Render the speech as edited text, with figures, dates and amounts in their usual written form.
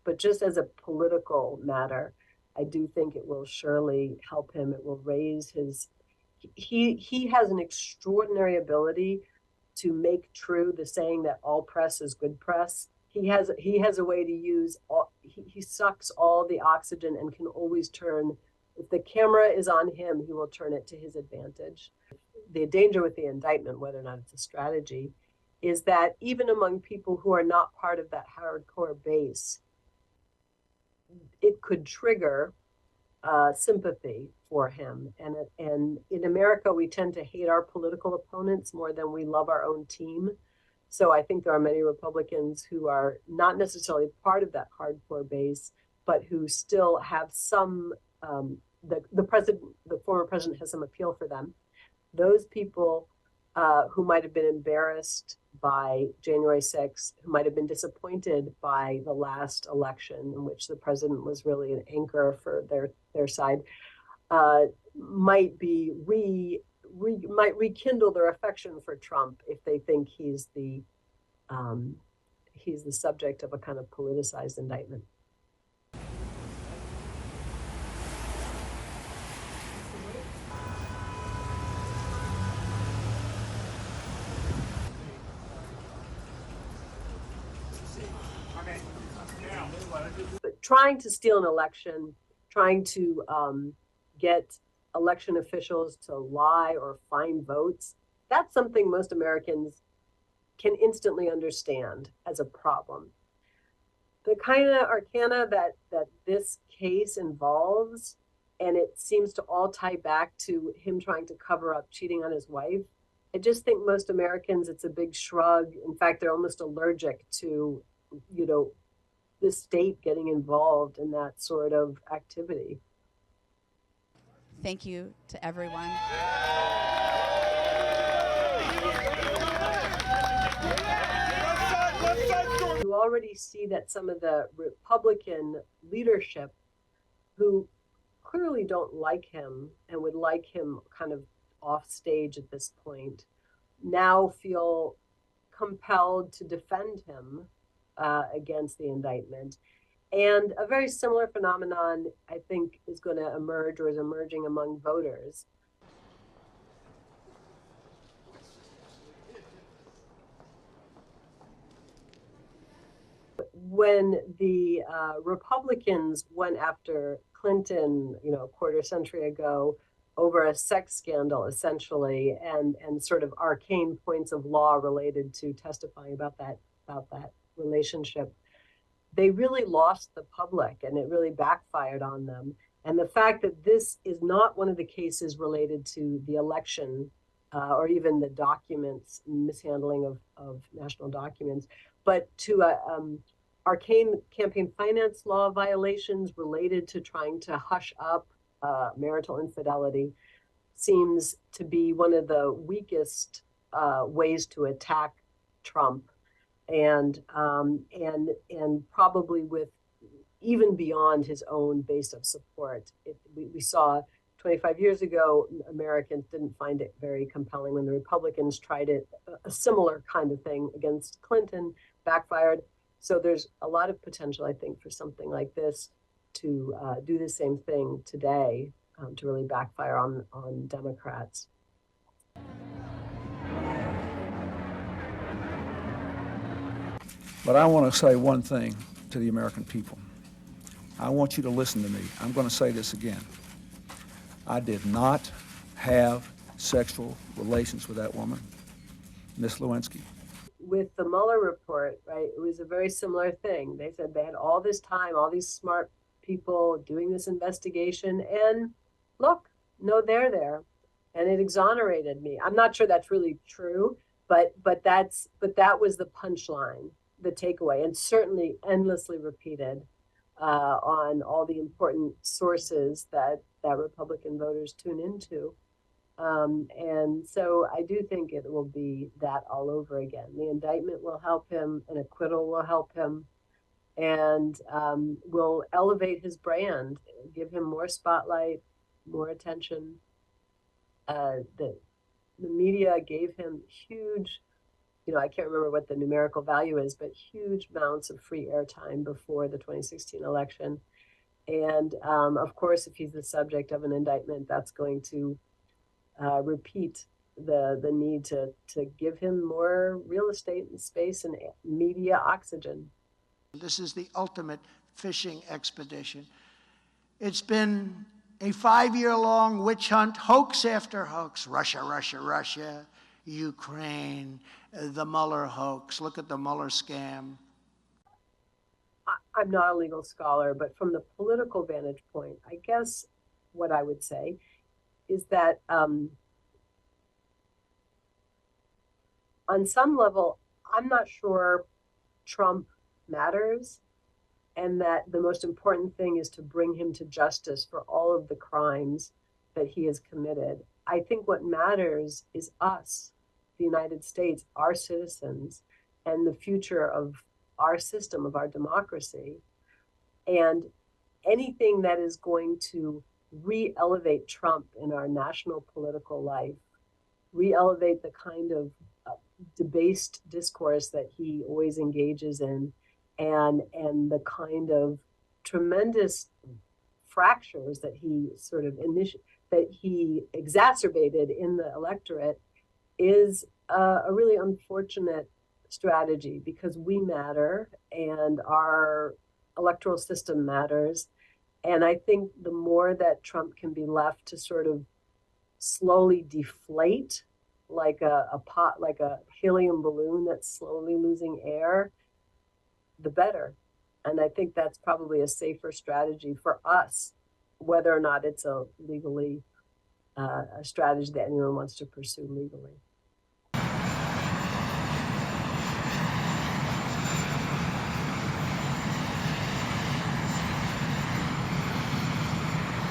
But just as a political matter, I do think it will surely help him. It will raise his, he has an extraordinary ability to make true the saying that all press is good press. He has a way to use all, he sucks all the oxygen and can always turn, if the camera is on him, he will turn it to his advantage. The danger with the indictment, whether or not it's a strategy, is that even among people who are not part of that hardcore base, it could trigger sympathy for him. And in America, we tend to hate our political opponents more than we love our own team. So I think there are many Republicans who are not necessarily part of that hardcore base, but who still have some, the former president has some appeal for them. Those people who might have been embarrassed by January 6th, who might have been disappointed by the last election in which the president was really an anchor for their side, might rekindle their affection for Trump if they think he's the subject of a kind of politicized indictment. But trying to steal an election, trying to get election officials to lie or find votes, that's something most Americans can instantly understand as a problem. The kind of arcana that this case involves, and it seems to all tie back to him trying to cover up cheating on his wife, I just think most Americans, it's a big shrug. In fact, they're almost allergic to, the state getting involved in that sort of activity. Thank you to everyone. You already see that some of the Republican leadership who clearly don't like him and would like him kind of off stage at this point now feel compelled to defend him against the indictment. And a very similar phenomenon, I think, is going to emerge or is emerging among voters. When the Republicans went after Clinton, a quarter century ago, over a sex scandal, essentially, and sort of arcane points of law related to testifying about that relationship, they really lost the public, and it really backfired on them. And the fact that this is not one of the cases related to the election or even the documents, mishandling of national documents, but to arcane campaign finance law violations related to trying to hush up marital infidelity, seems to be one of the weakest ways to attack Trump. And probably with even beyond his own base of support. We saw 25 years ago, Americans didn't find it very compelling when the Republicans tried it, a similar kind of thing against Clinton, backfired. So there's a lot of potential, I think, for something like this to do the same thing today, to really backfire on Democrats. But I want to say one thing to the American people. I want you to listen to me. I'm going to say this again. I did not have sexual relations with that woman, Miss Lewinsky. With the Mueller report, right, it was a very similar thing. They said they had all this time, all these smart people doing this investigation, and look, no, they're there. And it exonerated me. I'm not sure that's really true, but that was the punchline, the takeaway, and certainly endlessly repeated on all the important sources that Republican voters tune into. And so I do think it will be that all over again. The indictment will help him, an acquittal will help him, and will elevate his brand, give him more spotlight, more attention. The media gave him huge I can't remember what the numerical value is, but huge amounts of free airtime before the 2016 election. And of course, if he's the subject of an indictment, that's going to repeat the need to give him more real estate and space and media oxygen. This is the ultimate fishing expedition. It's been a 5-year-long witch hunt, hoax after hoax. Russia, Russia, Russia, Ukraine, the Mueller hoax. Look at the Mueller scam. I'm not a legal scholar, but from the political vantage point, I guess what I would say is that on some level, I'm not sure Trump matters, and that the most important thing is to bring him to justice for all of the crimes that he has committed. I think what matters is us, the United States, our citizens, and the future of our system, of our democracy. And anything that is going to re-elevate Trump in our national political life, re-elevate the kind of debased discourse that he always engages in, and the kind of tremendous fractures that he that he exacerbated in the electorate is a really unfortunate strategy, because we matter and our electoral system matters. And I think the more that Trump can be left to sort of slowly deflate like like a helium balloon that's slowly losing air, the better. And I think that's probably a safer strategy for us, whether or not it's a legally a strategy that anyone wants to pursue legally.